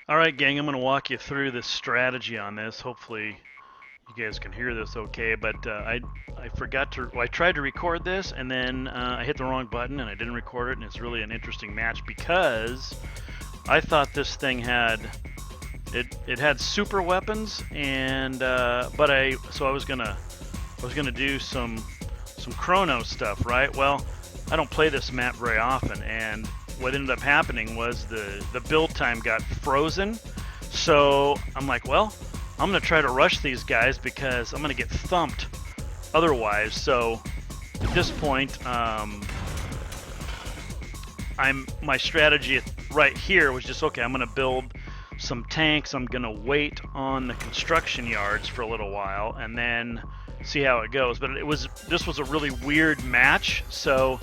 All right, gang, I'm going to walk you through this strategy on this. Hopefully, you guys can hear this okay. But I forgot to. Well, I tried to record this, and then I hit the wrong button, and I didn't record it. And it's really an interesting match because I thought this thing had it had super weapons, and but I was gonna do some chrono stuff, right? Well, I don't play this map very often, and what ended up happening was the build time got frozen. So I'm like, well, I'm gonna try to rush these guys because I'm gonna get thumped otherwise. So at this point, my strategy right here was just okay. I'm gonna build some tanks. I'm gonna wait on the construction yards for a little while, and then see how it goes. But this was a really weird match. So,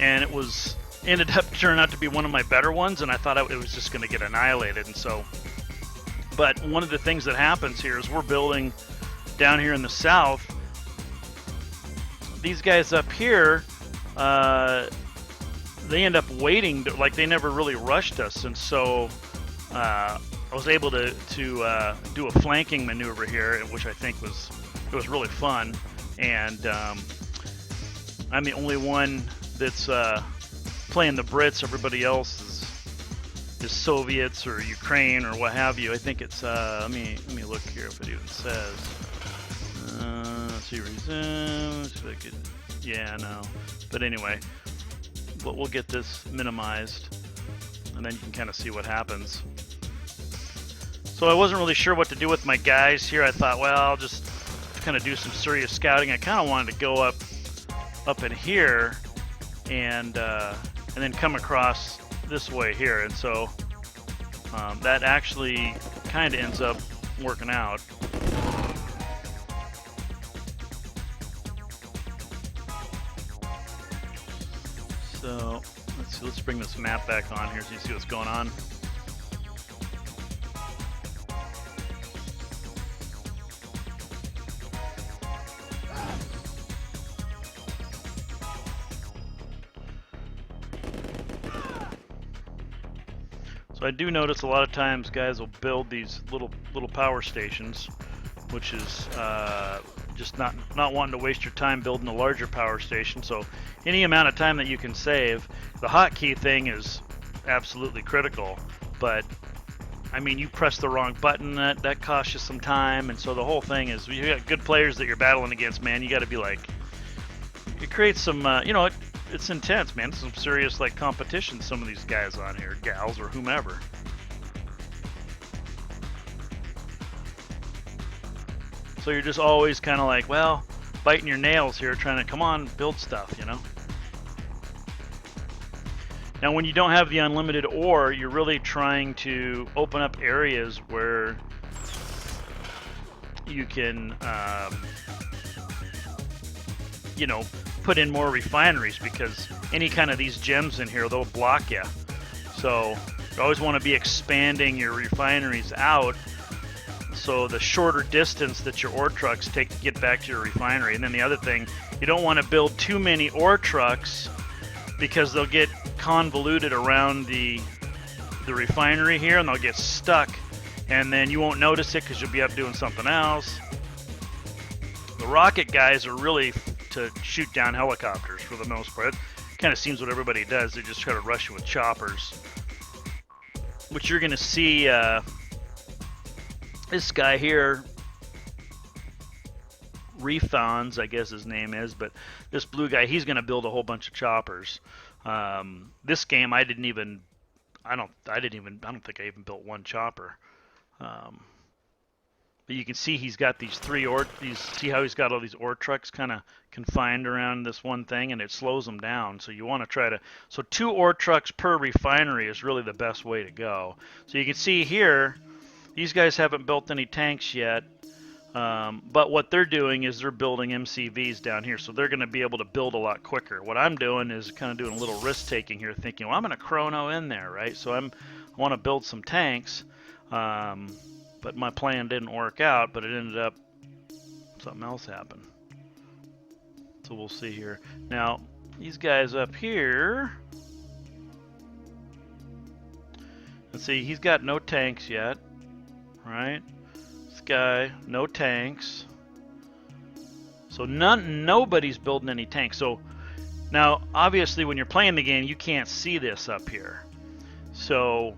and it was ended up turning out to be one of my better ones, and I thought it was just going to get annihilated. And so, but one of the things that happens here is we're building down here in the south. These guys up here, they end up waiting. Like they never really rushed us, and so I was able to do a flanking maneuver here, which I think was really fun. And I'm the only one that's playing the Brits. Everybody else is Soviets or Ukraine or what have you. I think it's let me look here if it even says. Let's see, resume. See if I could, yeah, no. But anyway, we'll get this minimized, and then you can kind of see what happens. So I wasn't really sure what to do with my guys here. I thought, well, I'll just kind of do some serious scouting. I kind of wanted to go up in here and then come across this way here, and so that actually kind of ends up working out. So let's see, let's bring this map back on here so you see what's going on. So I do notice a lot of times guys will build these little power stations, which is just not wanting to waste your time building a larger power station. So any amount of time that you can save, the hotkey thing is absolutely critical. But I mean, you press the wrong button, that costs you some time, and so the whole thing is you got good players that you're battling against, man. You got to be like, it creates some, it's intense, man. Some serious like competition. Some of these guys on here, gals or whomever. So you're just always kind of like, well, biting your nails here, trying to come on, build stuff, you know. Now, when you don't have the unlimited ore, you're really trying to open up areas where you can, put in more refineries, because any kind of these gems in here, they'll block you. So you always want to be expanding your refineries out, so the shorter distance that your ore trucks take to get back to your refinery. And then the other thing, you don't want to build too many ore trucks because they'll get convoluted around the refinery here, and they'll get stuck, and then you won't notice it because you'll be up doing something else. The rocket guys are really to shoot down helicopters for the most part. It kind of seems what everybody does. They just try to rush you with choppers, which you're going to see this guy here, Refons, I guess his name is, but this blue guy, he's going to build a whole bunch of choppers. This game, I don't think I even built one chopper. But you can see he's got these see how he's got all these ore trucks kind of confined around this one thing, and it slows them down. So you want to try to, so 2 ore trucks per refinery is really the best way to go. So you can see here, these guys haven't built any tanks yet. But what they're doing is they're building MCVs down here, so they're going to be able to build a lot quicker. What I'm doing is kind of doing a little risk-taking here, thinking, well, I'm going to chrono in there, right? So I want to build some tanks, but my plan didn't work out, but it ended up something else happened. So we'll see here. Now, these guys up here, Let's see, he's got no tanks yet, right? This guy, no tanks. So nobody's building any tanks. So now, obviously, when you're playing the game, you can't see this up here. So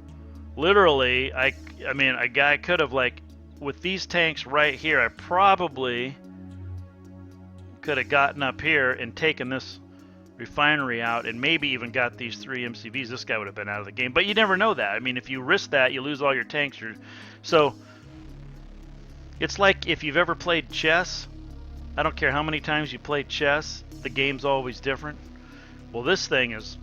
literally, I mean, a guy could have, like, with these tanks right here, I probably could have gotten up here and taken this refinery out and maybe even got these 3 MCVs. This guy would have been out of the game. But you never know that. I mean, if you risk that, you lose all your tanks. So it's like if you've ever played chess. I don't care how many times you play chess, the game's always different. Well, this thing is,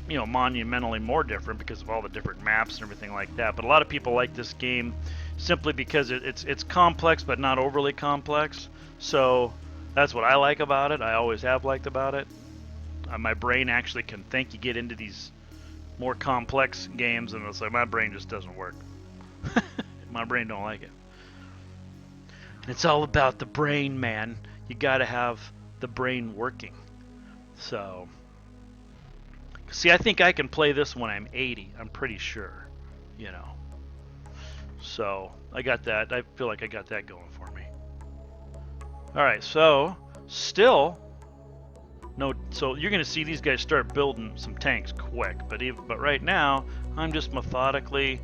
you know, monumentally more different because of all the different maps and everything like that. But a lot of people like this game simply because it's complex but not overly complex. So that's what I like about it. I always have liked about it. My brain actually can think. You get into these more complex games and it's like my brain just doesn't work. My brain don't like it. It's all about the brain, man. You gotta have the brain working. So, see, I think I can play this when I'm 80. I'm pretty sure, you know. So, I got that. I feel like I got that going for me. Alright, so, still, no, so you're gonna see these guys start building some tanks quick. But right now, I'm just methodically.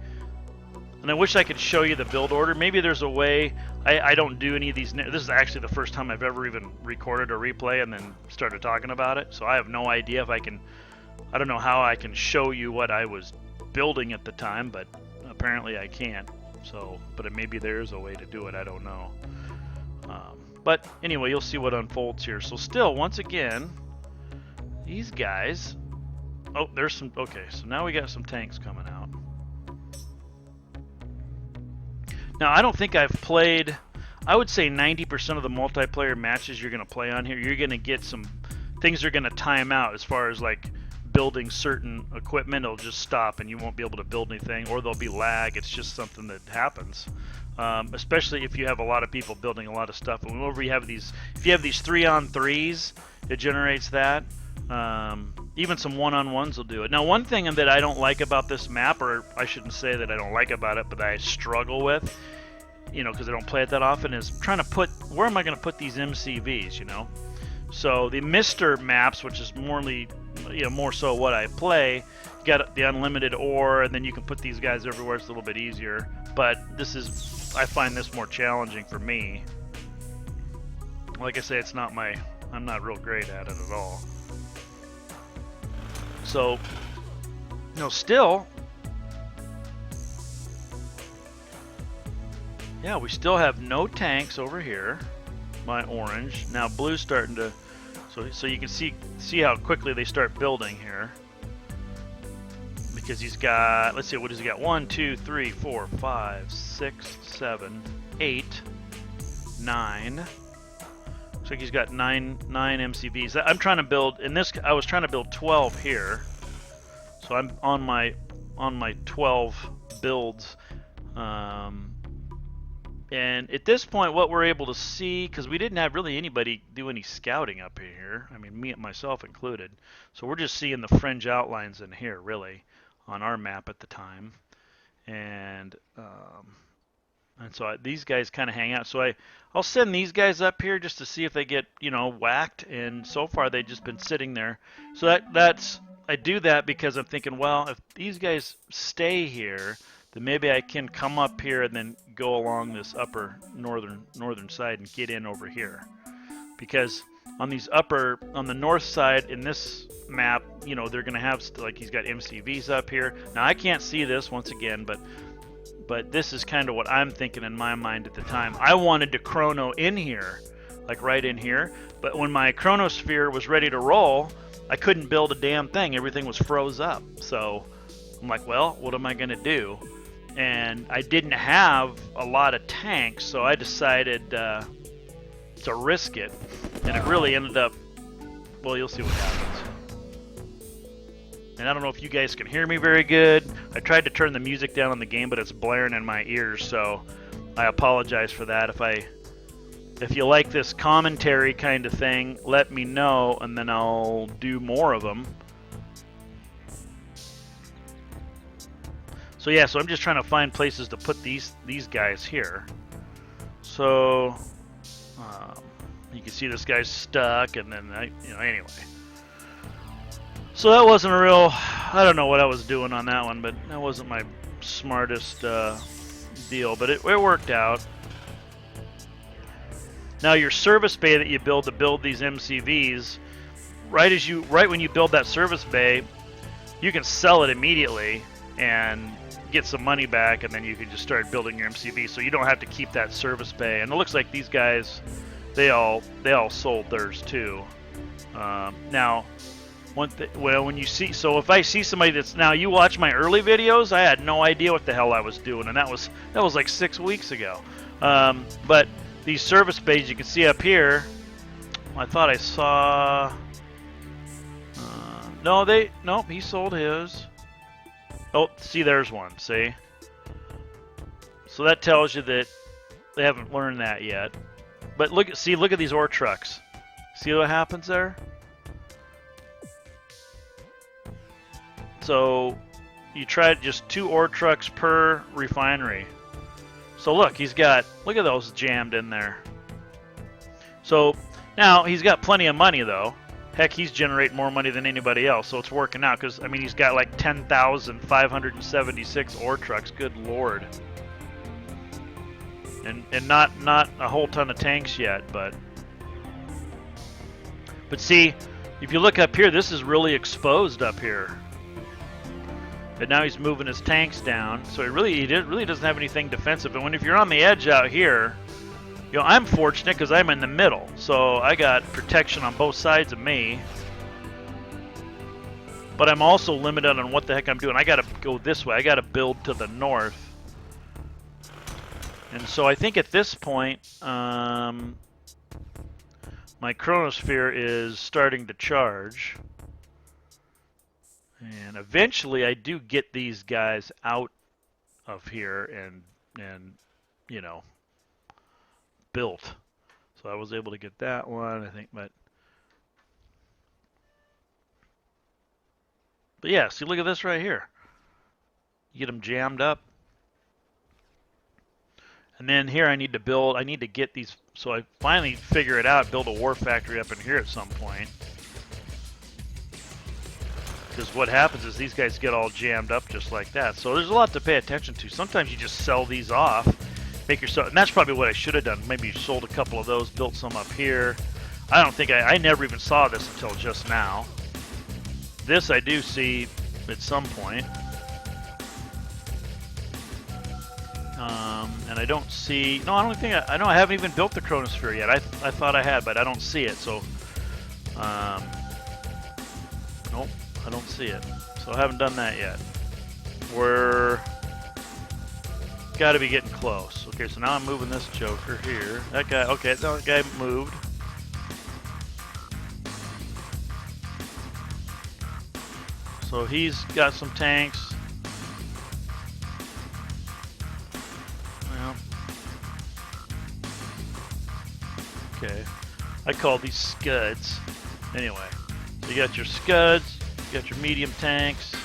And I wish I could show you the build order. Maybe there's a way. I don't do any of these. This is actually the first time I've ever even recorded a replay and then started talking about it. So I have no idea if I can. I don't know how I can show you what I was building at the time, but apparently I can't. So, but maybe there's a way to do it. I don't know. But anyway, you'll see what unfolds here. So still, once again, these guys. Oh, there's some. Okay, so now we got some tanks coming out. Now, I don't think I've played, I would say 90% of the multiplayer matches you're going to play on here, you're going to get some, things are going to time out as far as like building certain equipment. It'll just stop and you won't be able to build anything, or there'll be lag. It's just something that happens, especially if you have a lot of people building a lot of stuff. And whenever you have these, if you have these 3-on-3s, it generates that. Even some 1-on-1s will do it. Now, one thing that I don't like about this map, or I shouldn't say that I don't like about it, but I struggle with, you know, because I don't play it that often, is trying to put, where am I going to put these MCVs, you know? So the Mr. maps, which is more so what I play, you got the unlimited ore, and then you can put these guys everywhere. It's a little bit easier. But this is, I find this more challenging for me. Like I say, it's not my, I'm not real great at it at all. So, you know, still, yeah, we still have no tanks over here. My orange. Now blue's starting to, so you can see how quickly they start building here. Because he's got, let's see, what does he got? 1, 2, 3, 4, 5, 6, 7, 8, 9. Looks like he's got 9 MCVs. I'm trying to build, in this, I was trying to build 12 here. So I'm on my 12 builds. And at this point, what we're able to see, because we didn't have really anybody do any scouting up here. I mean, myself included. So we're just seeing the fringe outlines in here, really, on our map at the time. And so these guys kind of hang out. So I'll send these guys up here just to see if they get, you know, whacked. And so far, they've just been sitting there. So that's, I do that because I'm thinking, well, if these guys stay here, then maybe I can come up here and then go along this upper northern side and get in over here. Because on the north side in this map, you know, they're going to have, like, he's got MCVs up here. Now, I can't see this once again, but this is kind of what I'm thinking in my mind at the time. I wanted to chrono in here, like right in here, but when my chronosphere was ready to roll, I couldn't build a damn thing. Everything was froze up. So I'm like, well, what am I going to do? And I didn't have a lot of tanks, so I decided to risk it. And it really ended up, well, you'll see what happens. And I don't know if you guys can hear me very good. I tried to turn the music down on the game, but it's blaring in my ears, so I apologize for that. If you like this commentary kind of thing, let me know, and then I'll do more of them. So yeah, so I'm just trying to find places to put these guys here. So you can see this guy's stuck, and then anyway. So that wasn't a real. I don't know what I was doing on that one, but that wasn't my smartest deal. But it worked out. Now your service bay that you build to build these MCVs, right when you build that service bay, you can sell it immediately and get some money back, and then you can just start building your MCV. So you don't have to keep that service bay. And it looks like these guys, they all sold theirs too. Now, when you see, so if I see somebody that's now, you watch my early videos, I had no idea what the hell I was doing, and that was like 6 weeks ago. But these service bays you can see up here, I thought I saw. Nope, he sold his. Oh, see, there's one. See, so that tells you that they haven't learned that yet. But look at these ore trucks. See what happens there? So you tried just 2 ore trucks per refinery. So look at those jammed in there. So now he's got plenty of money though. Heck, he's generating more money than anybody else, so it's working out. Because I mean, he's got like 10,576 ore trucks. Good lord. And not a whole ton of tanks yet, but see, if you look up here, this is really exposed up here. And now he's moving his tanks down, so he really doesn't have anything defensive. And if you're on the edge out here, I'm fortunate because I'm in the middle, so I got protection on both sides of me. But I'm also limited on what the heck I'm doing. I got to go this way. I got to build to the north. And so I think at this point, my chronosphere is starting to charge. And eventually I do get these guys out of here and built. So I was able to get that one, I think, but yeah, see, look at this right here. You get them jammed up. And then here I need to get these, so I finally figure it out, build a war factory up in here at some point. Because what happens is these guys get all jammed up just like that. So there's a lot to pay attention to. Sometimes you just sell these off, make yourself, and that's probably what I should have done. Maybe you sold a couple of those, built some up here. I don't think I never even saw this until just now. This I do see at some point. And I don't see, no, I don't think, I know I haven't even built the chronosphere yet. I thought I had, but I don't see it. So, nope. I don't see it, so I haven't done that yet. We're got to be getting close. Okay, so now I'm moving this joker here. That guy, okay, that guy moved. So he's got some tanks. Well, okay, I call these scuds. Anyway, so you got your scuds. You got your medium tanks,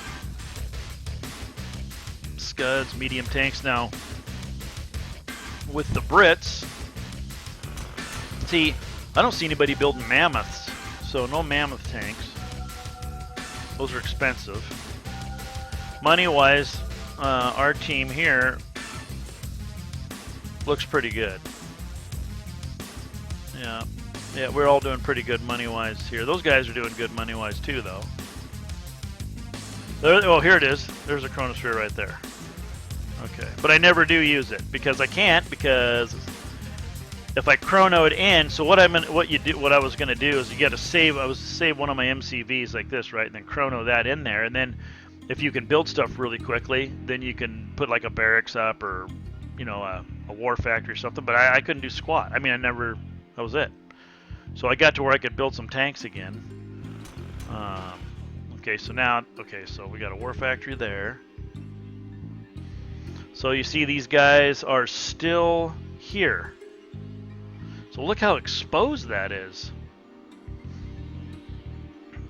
scuds, medium tanks. Now, with the Brits, see, I don't see anybody building mammoths, so no mammoth tanks. Those are expensive. Money-wise, our team here looks pretty good. Yeah, we're all doing pretty good money-wise here. Those guys are doing good money-wise too, though. Oh, here it is. There's a chronosphere right there. Okay, but I never do use it because I can't, because if I chrono it in, so what I was gonna do is you got to save. I was to save one of my MCVs like this, right, and then chrono that in there, and then if you can build stuff really quickly, then you can put like a barracks up or a war factory or something. But I couldn't do squat. I mean, that was it. So I got to where I could build some tanks again. Okay, so we got a war factory there. So you see these guys are still here. So look how exposed that is.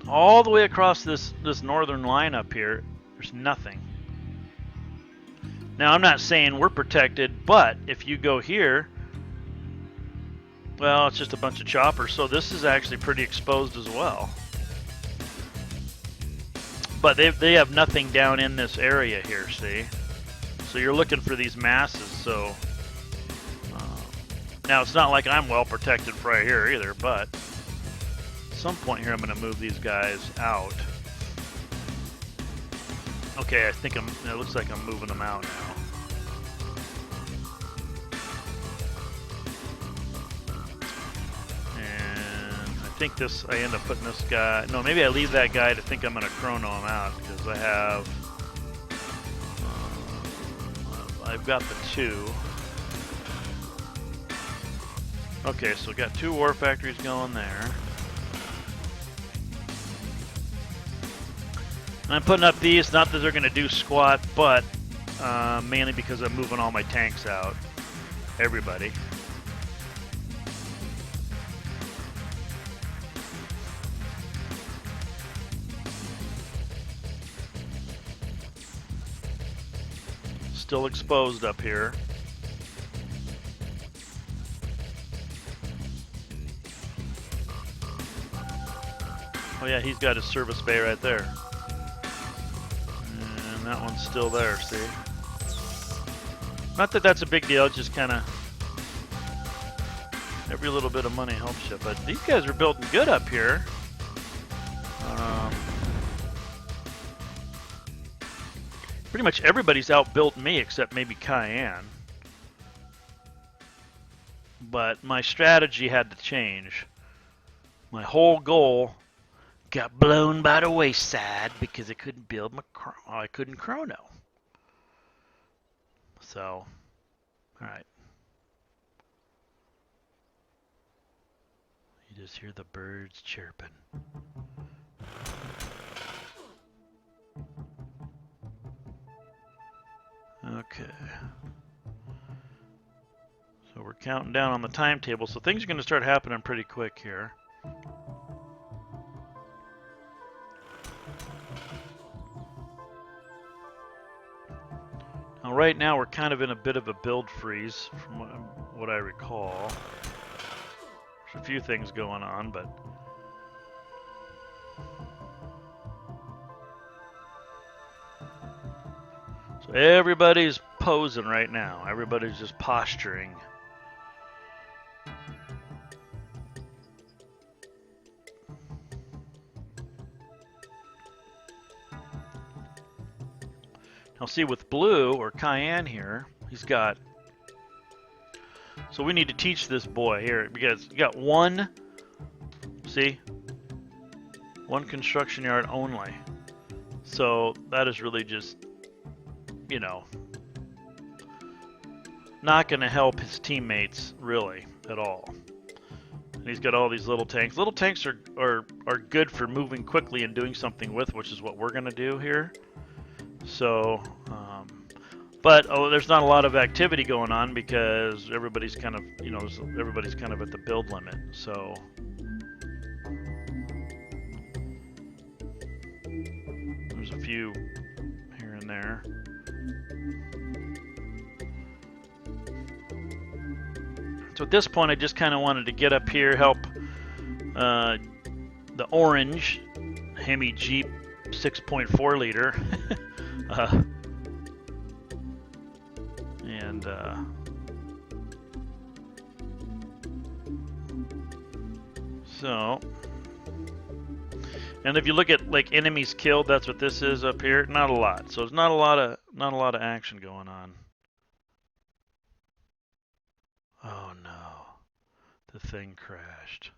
All the way across this northern line up here, there's nothing. Now, I'm not saying we're protected, but if you go here, well, it's just a bunch of choppers, so this is actually pretty exposed as well. But they have nothing down in this area here, see? So you're looking for these masses, so... now, it's not like I'm well protected right here either, but... at some point here, I'm going to move these guys out. Okay, I think it looks like I'm moving them out now. I think I end up putting this guy, no, maybe I leave that guy to think I'm going to chrono him out, because I have, I've got the 2. Okay, so we got 2 war factories going there. And I'm putting up these, not that they're going to do squat, but mainly because I'm moving all my tanks out. Everybody. Still exposed up here. Oh yeah, he's got his service bay right there. And that one's still there, see? Not that that's a big deal, it's just kind of... every little bit of money helps you. But these guys are building good up here. Pretty much everybody's outbuilt me except maybe Cayenne. But my strategy had to change. My whole goal got blown by the wayside because I couldn't build I couldn't chrono. So, alright. You just hear the birds chirping. Okay. So we're counting down on the timetable, so things are going to start happening pretty quick here. Now, right now we're kind of in a bit of a build freeze from what I recall. There's a few things going on, but... so everybody's posing right now. Everybody's just posturing. Now see, with Blue, or Cayenne here, he's got... so we need to teach this boy here, because you got one... see? One construction yard only. So that is really just... you know, not going to help his teammates really at all. And he's got all these little tanks. Little tanks are good for moving quickly and doing something with, which is what we're going to do here. So, but there's not a lot of activity going on because everybody's kind of, you know, everybody's kind of at the build limit. So. There's a few here and there. So at this point, I just kind of wanted to get up here, help the orange Hemi Jeep 6.4 liter. So, and if you look at like enemies killed, that's what this is up here. Not a lot. So there's not a lot of action going on. Oh no, the thing crashed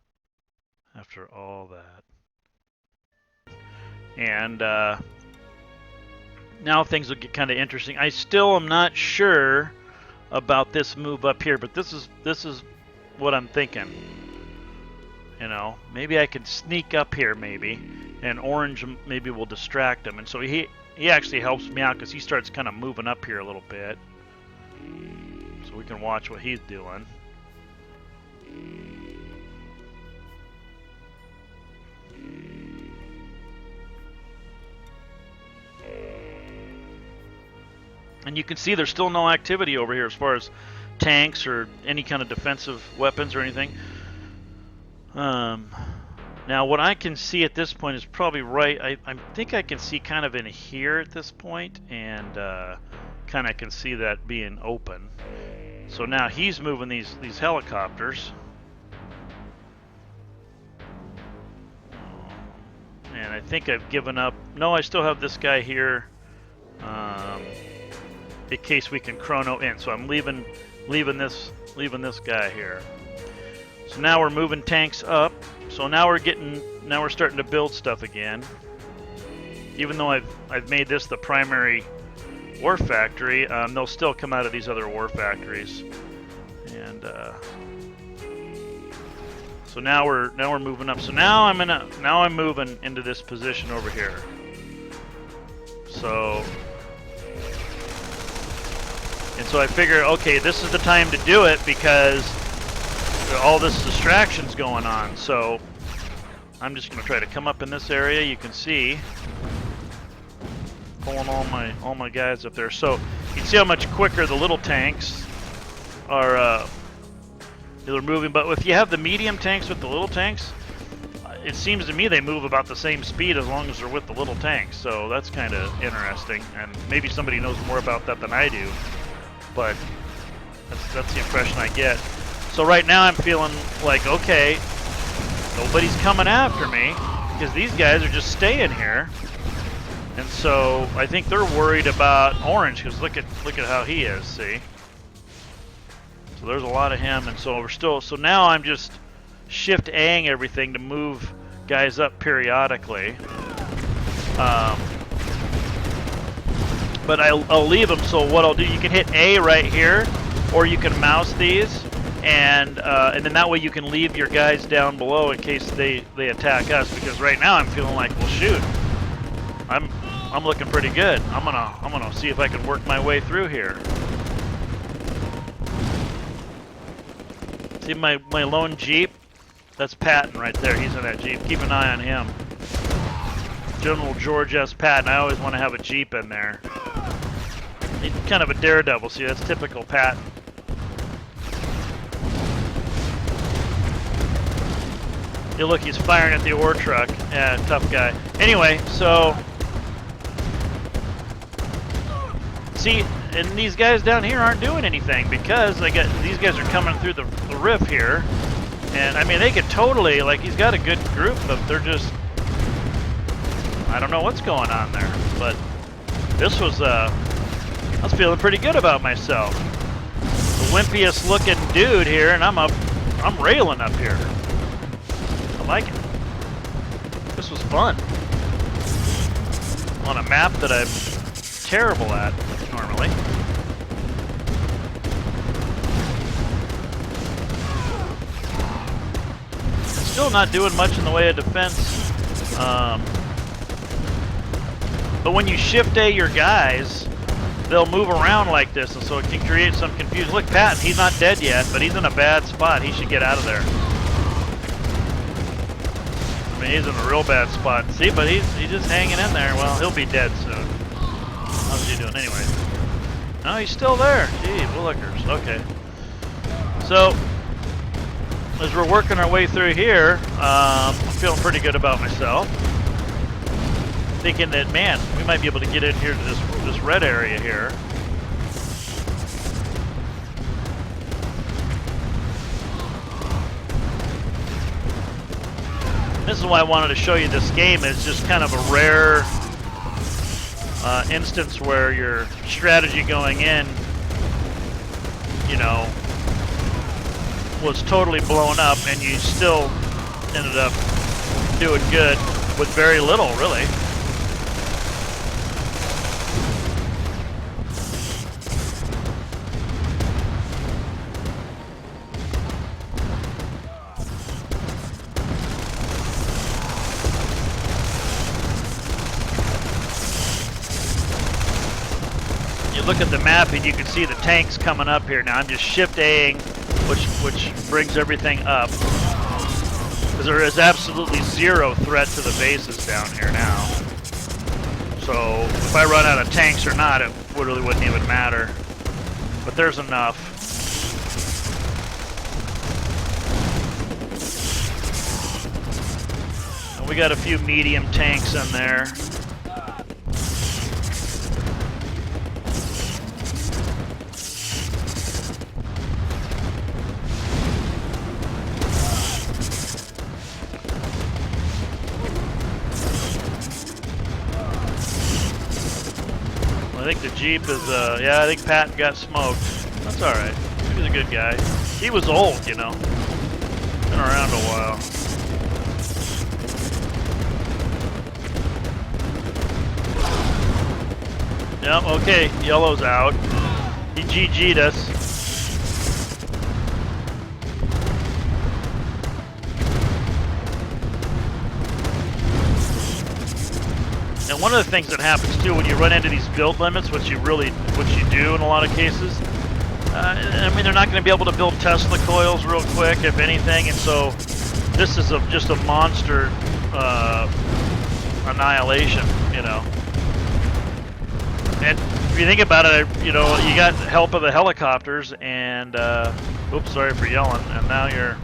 after all that. And now things will get kind of interesting. I still am not sure about this move up here, but this is what I'm thinking. You know, maybe I can sneak up here, maybe, and orange maybe will distract him. And so he actually helps me out because he starts kind of moving up here a little bit. So we can watch what he's doing. And you can see there's still no activity over here as far as tanks or any kind of defensive weapons or anything. Now what I can see at this point is probably right. I think I can see kind of in here at this point, and kind of can see that being open. So now he's moving these helicopters. And I think I've given up. No, I still have this guy here. In case we can chrono in. So I'm leaving this guy here. So now we're moving tanks up. So now we're starting to build stuff again. Even though I've made this the primary war factory, they'll still come out of these other war factories. And so now we're moving up. So now I'm moving into this position over here. So I figure, okay, this is the time to do it because all this distraction's going on. So I'm just going to try to come up in this area. You can see pulling all my guys up there. So you can see how much quicker the little tanks are they're moving. But if you have the medium tanks with the little tanks, it seems to me they move about the same speed as long as they're with the little tanks. So that's kind of interesting, and maybe somebody knows more about that than I do. But that's the impression I get. So right now I'm feeling like, okay, nobody's coming after me because these guys are just staying here. And so I think they're worried about Orange because look at how he is. See, so there's a lot of him, and so so now I'm just shift A-ing everything to move guys up periodically. But I'll leave them, so what I'll do, you can hit A right here, or you can mouse these, and then that way you can leave your guys down below in case they attack us, because right now I'm feeling like, well shoot, I'm looking pretty good. I'm gonna see if I can work my way through here. See my lone Jeep? That's Patton right there, he's in that Jeep. Keep an eye on him. General George S. Patton, I always want to have a Jeep in there. He's kind of a daredevil, see, that's typical Patton. You look, he's firing at the ore truck. Yeah, tough guy. Anyway, so... See, and these guys down here aren't doing anything because these guys are coming through the rift here. And, I mean, they could totally, like, he's got a good group, but they're just... I don't know what's going on there, but this was, I was feeling pretty good about myself. The wimpiest looking dude here, and I'm railing up here. I like it. This was fun. On a map that I'm terrible at, normally. Still not doing much in the way of defense. But when you shift A your guys, they'll move around like this, and so it can create some confusion. Look, Patton, he's not dead yet, but he's in a bad spot. He should get out of there. I mean, he's in a real bad spot. See, but he's just hanging in there. Well, he'll be dead soon. How's he doing anyway? No, he's still there. Gee, willikers. Okay. So, as we're working our way through here, I'm feeling pretty good about myself. Thinking that, man, we might be able to get in here to this red area here. This is why I wanted to show you this game. It's just kind of a rare instance where your strategy going in, you know, was totally blown up and you still ended up doing good with very little, really. Look at the map and you can see the tanks coming up here. Now I'm just shift A-ing, which brings everything up. Because there is absolutely zero threat to the bases down here now. So if I run out of tanks or not, it really wouldn't even matter. But there's enough. And we got a few medium tanks in there. I think the Jeep is, yeah, I think Pat got smoked. That's alright. He was a good guy. He was old, you know. Been around a while. Yep, okay, yellow's out. He GG'd us. And one of the things that happens too when you run into these build limits, which you do in a lot of cases, I mean, they're not going to be able to build Tesla coils real quick, if anything, and so this is just a monster annihilation, you know. And if you think about it, you know, you got help of the helicopters, and oops, sorry for yelling, and now you're,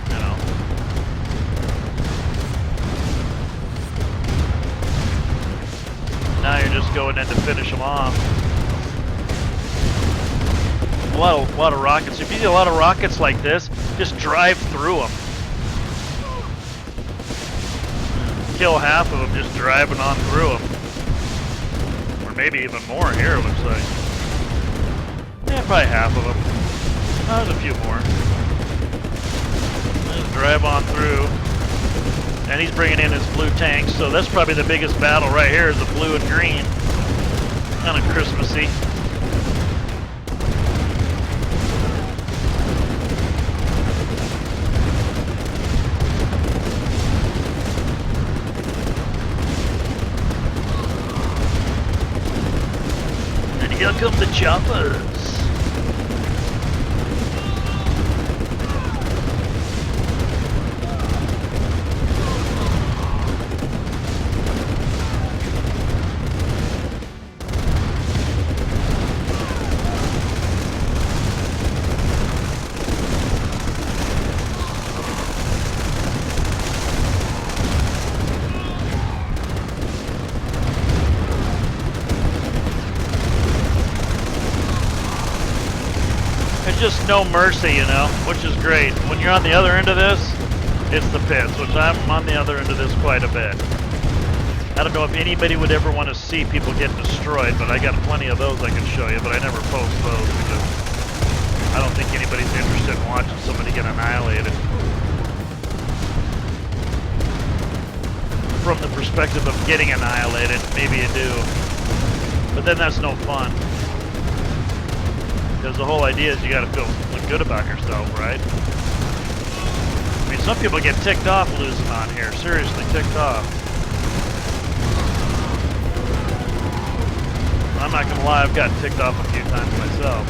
you know. Now you're just going in to finish them off. A lot of rockets. If you see a lot of rockets like this, just drive through them. Kill half of them just driving on through them. Or maybe even more here, it looks like. Yeah, probably half of them. Oh, there's a few more. Just drive on through. And he's bringing in his blue tanks, so that's probably the biggest battle right here is the blue and green. Kind of Christmassy. And here come the choppers. Just no mercy, you know, which is great. When you're on the other end of this, it's the pits, which I'm on the other end of this quite a bit. I don't know if anybody would ever want to see people get destroyed, but I got plenty of those I can show you, but I never post those because I don't think anybody's interested in watching somebody get annihilated. From the perspective of getting annihilated, maybe you do, but then that's no fun. Because the whole idea is you got to feel good about yourself, right? I mean, some people get ticked off losing on here. Seriously, ticked off. I'm not going to lie, I've gotten ticked off a few times myself.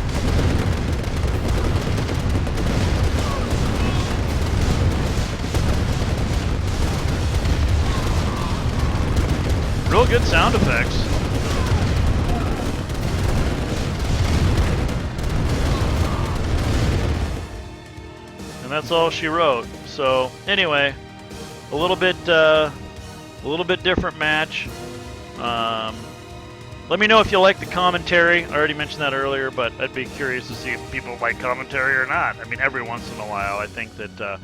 Real good sound effects. And that's all she wrote. So anyway, a little bit different match. Let me know if you like the commentary. I already mentioned that earlier, but I'd be curious to see if people like commentary or not. I mean, every once in a while, I think that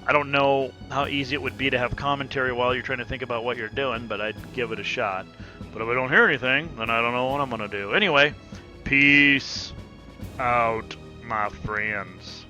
I don't know how easy it would be to have commentary while you're trying to think about what you're doing, but I'd give it a shot. But if I don't hear anything, then I don't know what I'm gonna do. Anyway, peace out, my friends.